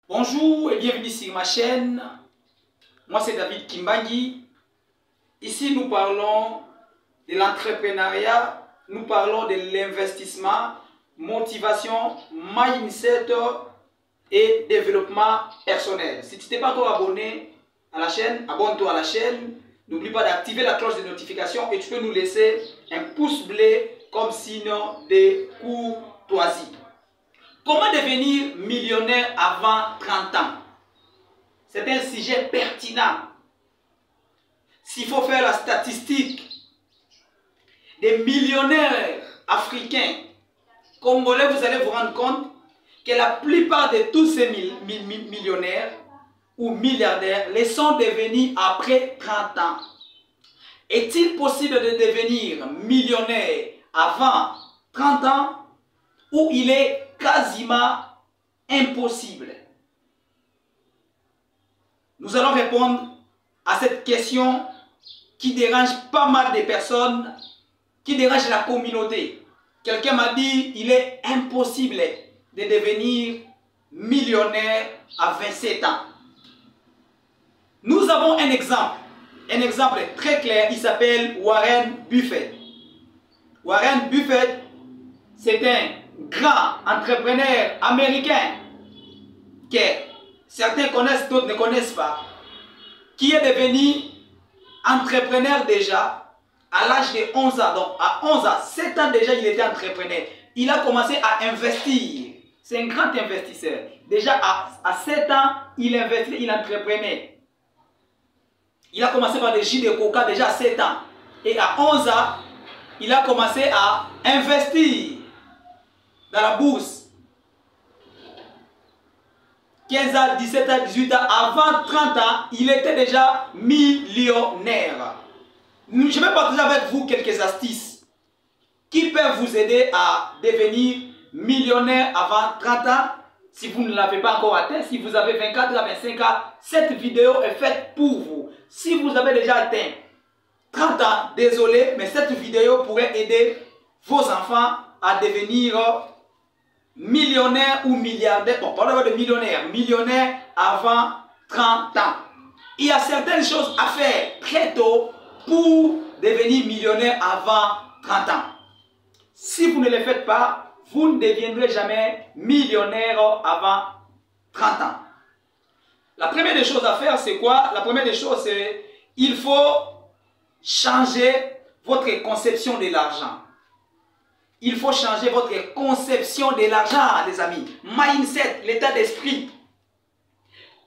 Bonjour et bienvenue sur ma chaîne. Moi c'est David Kimbangi. Ici nous parlons de l'entrepreneuriat, nous parlons de l'investissement, motivation, mindset et développement personnel. Si tu n'es pas encore abonné à la chaîne, abonne-toi à la chaîne. N'oublie pas d'activer la cloche de notification et tu peux nous laisser un pouce bleu comme signe de courtoisie. Comment devenir millionnaire avant 30 ans? C'est un sujet pertinent. S'il faut faire la statistique des millionnaires africains, congolais, vous allez vous rendre compte que la plupart de tous ces millionnaires ou milliardaires les sont devenus après 30 ans. Est-il possible de devenir millionnaire avant 30 ans ou il est quasiment impossible? Nous allons répondre à cette question qui dérange pas mal de personnes, qui dérange la communauté. Quelqu'un m'a dit il est impossible de devenir millionnaire à 27 ans. Nous avons un exemple très clair, il s'appelle Warren Buffett. Warren Buffett, c'est un grand entrepreneur américain que certains connaissent, d'autres ne connaissent pas, qui est devenu entrepreneur déjà à l'âge de 11 ans. Donc à 11 ans, 7 ans déjà, il était entrepreneur. Il a commencé à investir. C'est un grand investisseur. Déjà à 7 ans, il investit, il entreprenait. Il a commencé par des jus de coca déjà à 7 ans. Et à 11 ans, il a commencé à investir dans la bourse. 15 ans, 17 ans, 18 ans, avant 30 ans, il était déjà millionnaire. Je vais partager avec vous quelques astuces qui peuvent vous aider à devenir millionnaire avant 30 ans. Si vous ne l'avez pas encore atteint, si vous avez 24 à 25 ans, cette vidéo est faite pour vous. Si vous avez déjà atteint 30 ans, désolé, mais cette vidéo pourrait aider vos enfants à devenir millionnaire ou milliardaire. Bon, parlons de millionnaire. Millionnaire avant 30 ans. Il y a certaines choses à faire très tôt pour devenir millionnaire avant 30 ans. Si vous ne les faites pas, vous ne deviendrez jamais millionnaire avant 30 ans. La première des choses à faire, c'est quoi? La première des choses, c'est il faut changer votre conception de l'argent. Il faut changer votre conception de l'argent, les amis. Mindset, l'état d'esprit.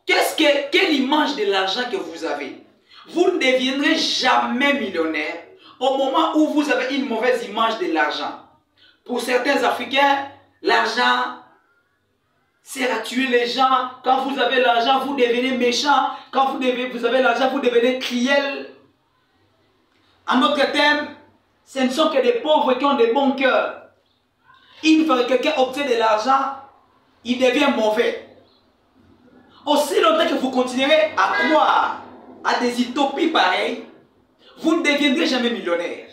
Quelle image de l'argent que vous avez? Vous ne deviendrez jamais millionnaire au moment où vous avez une mauvaise image de l'argent. Pour certains Africains, l'argent sert à tuer les gens. Quand vous avez l'argent, vous devenez méchant. Quand vous avez l'argent, vous devenez cruel. En d'autres termes, ce ne sont que des pauvres qui ont des bons cœurs. Une fois que quelqu'un obtient de l'argent, il devient mauvais. Aussi longtemps que vous continuerez à croire à des utopies pareilles, vous ne deviendrez jamais millionnaire.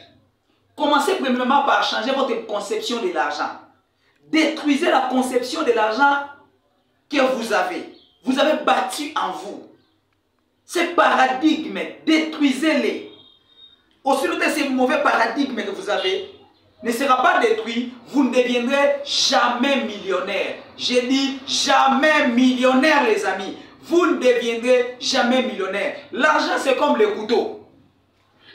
Commencez premièrement par changer votre conception de l'argent. Détruisez la conception de l'argent que vous avez. Vous avez bâti en vous. Ces paradigmes, détruisez-les. Aussi longtemps que ces mauvais paradigmes que vous avez ne sera pas détruit, vous ne deviendrez jamais millionnaire. J'ai dit jamais millionnaire, les amis. Vous ne deviendrez jamais millionnaire. L'argent, c'est comme le couteau.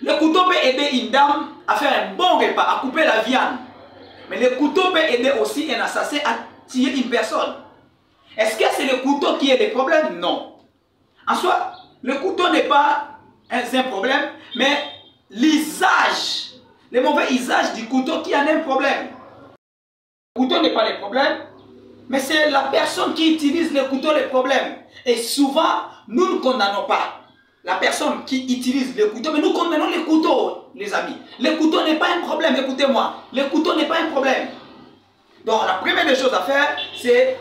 Le couteau peut aider une dame à faire un bon repas, à couper la viande. Mais le couteau peut aider aussi un assassin à tuer une personne. Est-ce que c'est le couteau qui est le problème? Non. En soi, le couteau n'est pas un problème, mais l'usage, le mauvais usage du couteau qui en a un problème. Le couteau n'est pas le problème, mais c'est la personne qui utilise le couteau le problème. Et souvent, nous ne condamnons pas la personne qui utilise le couteau, mais nous condamnons le couteau, les amis. Le couteau n'est pas un problème, écoutez-moi. Le couteau n'est pas un problème. Donc, la première des choses à faire, c'est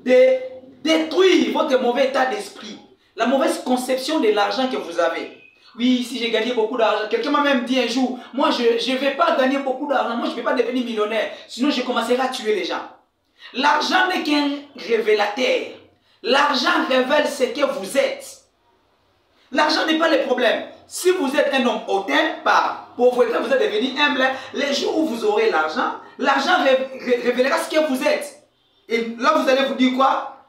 de détruire votre mauvais état d'esprit. La mauvaise conception de l'argent que vous avez. Oui, si j'ai gagné beaucoup d'argent. Quelqu'un m'a même dit un jour, moi je ne vais pas gagner beaucoup d'argent, moi je ne vais pas devenir millionnaire, sinon je commencerai à tuer les gens. L'argent n'est qu'un révélateur. L'argent révèle ce que vous êtes. L'argent n'est pas le problème. Si vous êtes un homme hautain, par pauvreté, vous êtes devenu humble, les jours où vous aurez l'argent, l'argent révélera ce que vous êtes. Et là, vous allez vous dire quoi?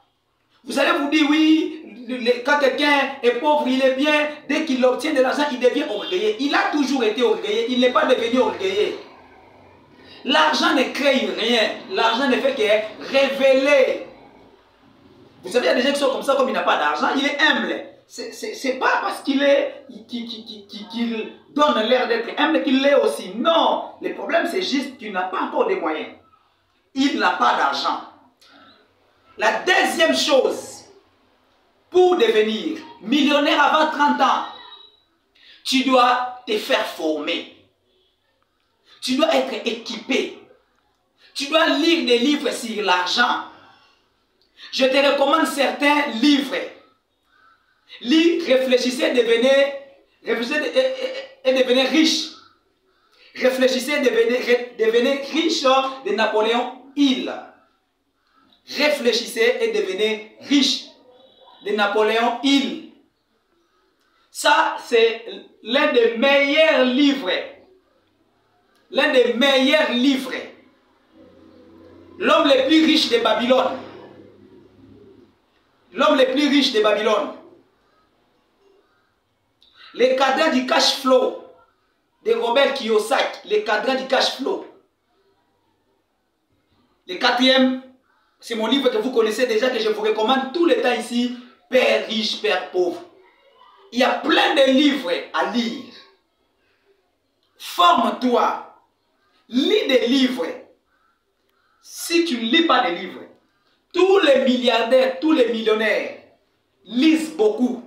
Vous allez vous dire, oui, quand quelqu'un est pauvre, il est bien. Dès qu'il obtient de l'argent, il devient orgueilleux. Il a toujours été orgueilleux. Il n'est pas devenu orgueilleux. L'argent ne crée rien. L'argent ne fait que révéler. Vous savez, il y a des gens qui sont comme ça, comme il n'a pas d'argent, il est humble. C'est pas parce qu'il donne l'air d'être humble qu'il l'est aussi. Non, le problème c'est juste qu'il n'a pas encore de moyens. Il n'a pas d'argent. La deuxième chose, pour devenir millionnaire avant 30 ans, tu dois te faire former. Tu dois être équipé. Tu dois lire des livres sur l'argent. Je te recommande certains livres. Réfléchissez, devenez riche. Réfléchissez, devenez riche de Napoléon Hill. Réfléchissez et devenez riche de Napoléon Hill. Ça, c'est l'un des meilleurs livres. L'un des meilleurs livres. L'homme le plus riche de Babylone. L'homme le plus riche de Babylone. Les cadrans du cash flow de Robert Kiyosaki. Les cadrans du cash flow. Le quatrième, c'est mon livre que vous connaissez déjà, que je vous recommande tout le temps ici. Père riche, Père pauvre. Il y a plein de livres à lire. Forme-toi. Lis des livres. Si tu ne lis pas des livres, tous les milliardaires, tous les millionnaires lisent beaucoup.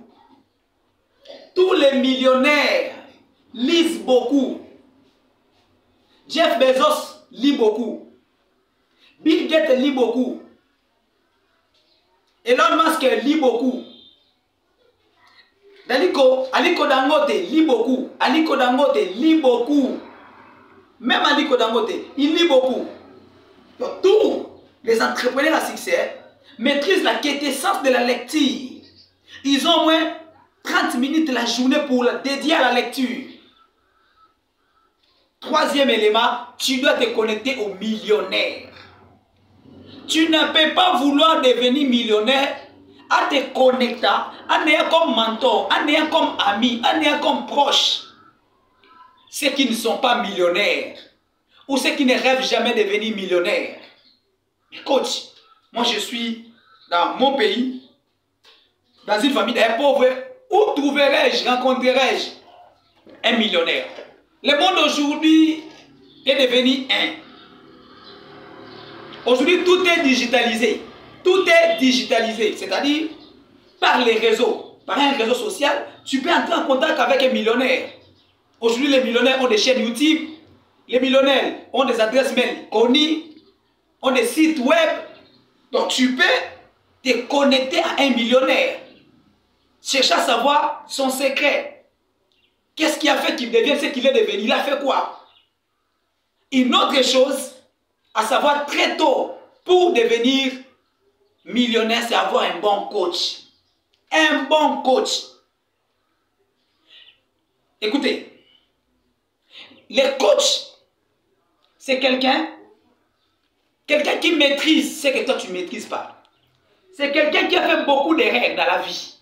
Tous les millionnaires lisent beaucoup. Jeff Bezos lit beaucoup. Bill Gates lit beaucoup. Elon Musk lit beaucoup. Aliko Dangote lit beaucoup. Aliko Dangote lit beaucoup. Même Aliko Dangote, il lit beaucoup. Donc, tous les entrepreneurs à succès maîtrisent la quintessence de la lecture. Ils ont au moins 30 minutes la journée pour dédier à la lecture. Troisième élément, tu dois te connecter aux millionnaires. Tu ne peux pas vouloir devenir millionnaire en te connectant, en ayant comme mentor, en ayant comme ami, en ayant comme proche ceux qui ne sont pas millionnaires ou ceux qui ne rêvent jamais de devenir millionnaires. Mais coach, moi je suis dans mon pays, dans une famille d'un pauvre. Où trouverai-je, rencontrerai-je un millionnaire? Le monde aujourd'hui est devenu un. Aujourd'hui, tout est digitalisé. Tout est digitalisé. C'est-à-dire, par les réseaux, par un réseau social, tu peux entrer en contact avec un millionnaire. Aujourd'hui, les millionnaires ont des chaînes YouTube. Les millionnaires ont des adresses mail connues, ont des sites web. Donc, tu peux te connecter à un millionnaire. Chercher à savoir son secret. Qu'est-ce qui a fait qu'il devienne ce qu'il est devenu? Il a fait quoi? Une autre chose, à savoir très tôt, pour devenir millionnaire, c'est avoir un bon coach. Un bon coach. Écoutez, le coach, c'est quelqu'un qui maîtrise ce que toi tu ne maîtrises pas. C'est quelqu'un qui a fait beaucoup d'erreurs dans la vie.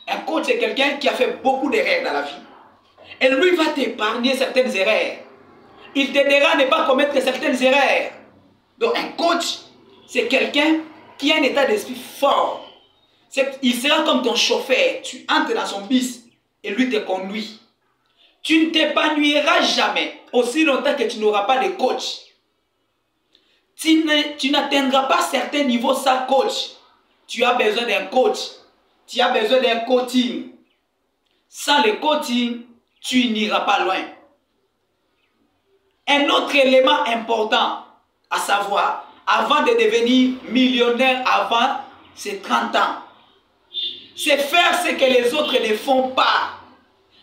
Un coach, c'est quelqu'un qui a fait beaucoup d'erreurs dans la vie. Et lui va t'épargner certaines erreurs. Il t'aidera à ne pas commettre certaines erreurs. Donc un coach, c'est quelqu'un qui a un état d'esprit fort. Il sera comme ton chauffeur. Tu entres dans son bus et lui te conduit. Tu ne t'épanouiras jamais aussi longtemps que tu n'auras pas de coach. Tu n'atteindras pas certains niveaux sans coach. Tu as besoin d'un coach. Tu as besoin d'un coaching. Sans le coaching, tu n'iras pas loin. Un autre élément important à savoir, avant de devenir millionnaire avant ses 30 ans, c'est faire ce que les autres ne font pas.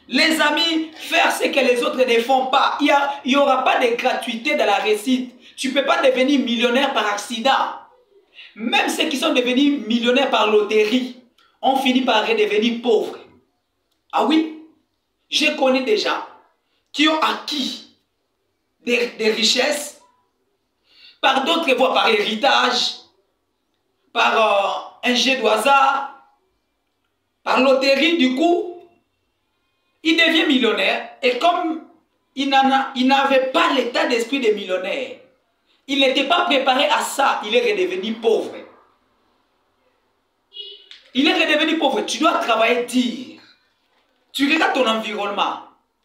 Les amis, faire ce que les autres ne font pas. Il n'y aura pas de gratuité dans la réussite. Tu ne peux pas devenir millionnaire par accident. Même ceux qui sont devenus millionnaires par loterie ont fini par redevenir pauvres. Ah oui, je connais des gens qui ont acquis des richesses par d'autres voies, par héritage, par un jet de hasard, par loterie. Du coup, il devient millionnaire et comme il n'avait pas l'état d'esprit de millionnaire, il n'était pas préparé à ça, il est redevenu pauvre. Il est redevenu pauvre. Tu dois travailler dur. Tu regardes ton environnement.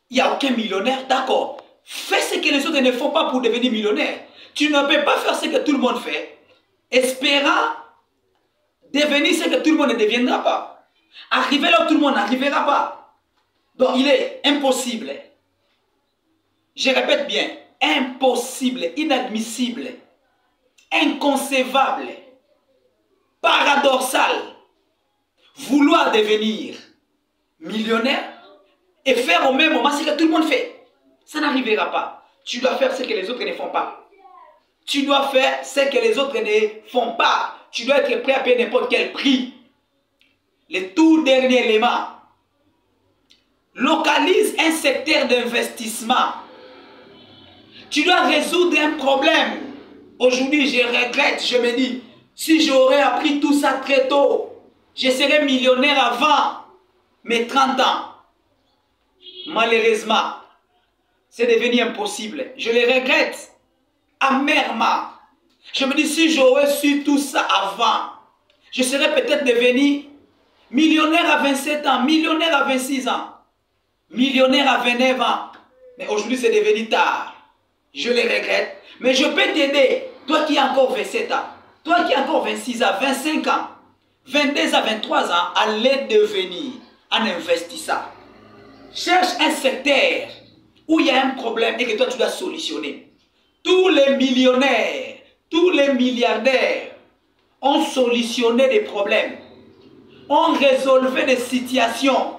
Il n'y a aucun millionnaire, d'accord. Fais ce que les autres ne font pas pour devenir millionnaire. Tu ne peux pas faire ce que tout le monde fait, espérant devenir ce que tout le monde ne deviendra pas. Arriver là où tout le monde n'arrivera pas. Donc il est impossible. Je répète bien, impossible, inadmissible, inconcevable, paradoxal, vouloir devenir millionnaire et faire au même moment ce que tout le monde fait. Ça n'arrivera pas. Tu dois faire ce que les autres ne font pas. Tu dois faire ce que les autres ne font pas. Tu dois être prêt à payer n'importe quel prix. Le tout dernier élément. Localise un secteur d'investissement. Tu dois résoudre un problème. Aujourd'hui, je regrette, je me dis, si j'aurais appris tout ça très tôt, je serais millionnaire avant mes 30 ans. Malheureusement, c'est devenu impossible. Je le regrette amèrement. Je me dis, si j'aurais su tout ça avant, je serais peut-être devenu millionnaire à 27 ans, millionnaire à 26 ans, millionnaire à 29 ans. Mais aujourd'hui, c'est devenu tard. Je le regrette. Mais je peux t'aider, toi qui as encore 27 ans, toi qui as encore 26 ans, 25 ans, 22 à 23 ans, à les devenir en investissant. Cherche un secteur où il y a un problème et que toi tu dois solutionner. Tous les millionnaires, tous les milliardaires ont solutionné des problèmes, ont résolu des situations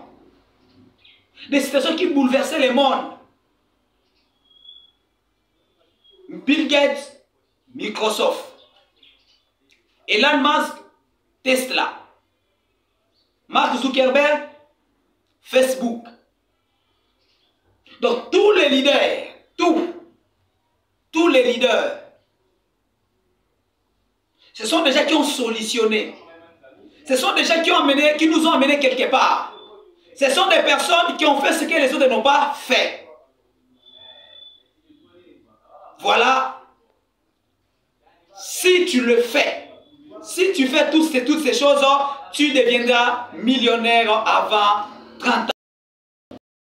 qui bouleversaient le monde. Bill Gates, Microsoft. Elon Musk, Tesla. Mark Zuckerberg, Facebook. Donc tous les leaders, tous les leaders, ce sont des gens qui ont solutionné. Ce sont des gens qui nous ont amenés quelque part. Ce sont des personnes qui ont fait ce que les autres n'ont pas fait. Voilà. Si tu le fais, si tu fais toutes ces choses, tu deviendras millionnaire avant 30 ans.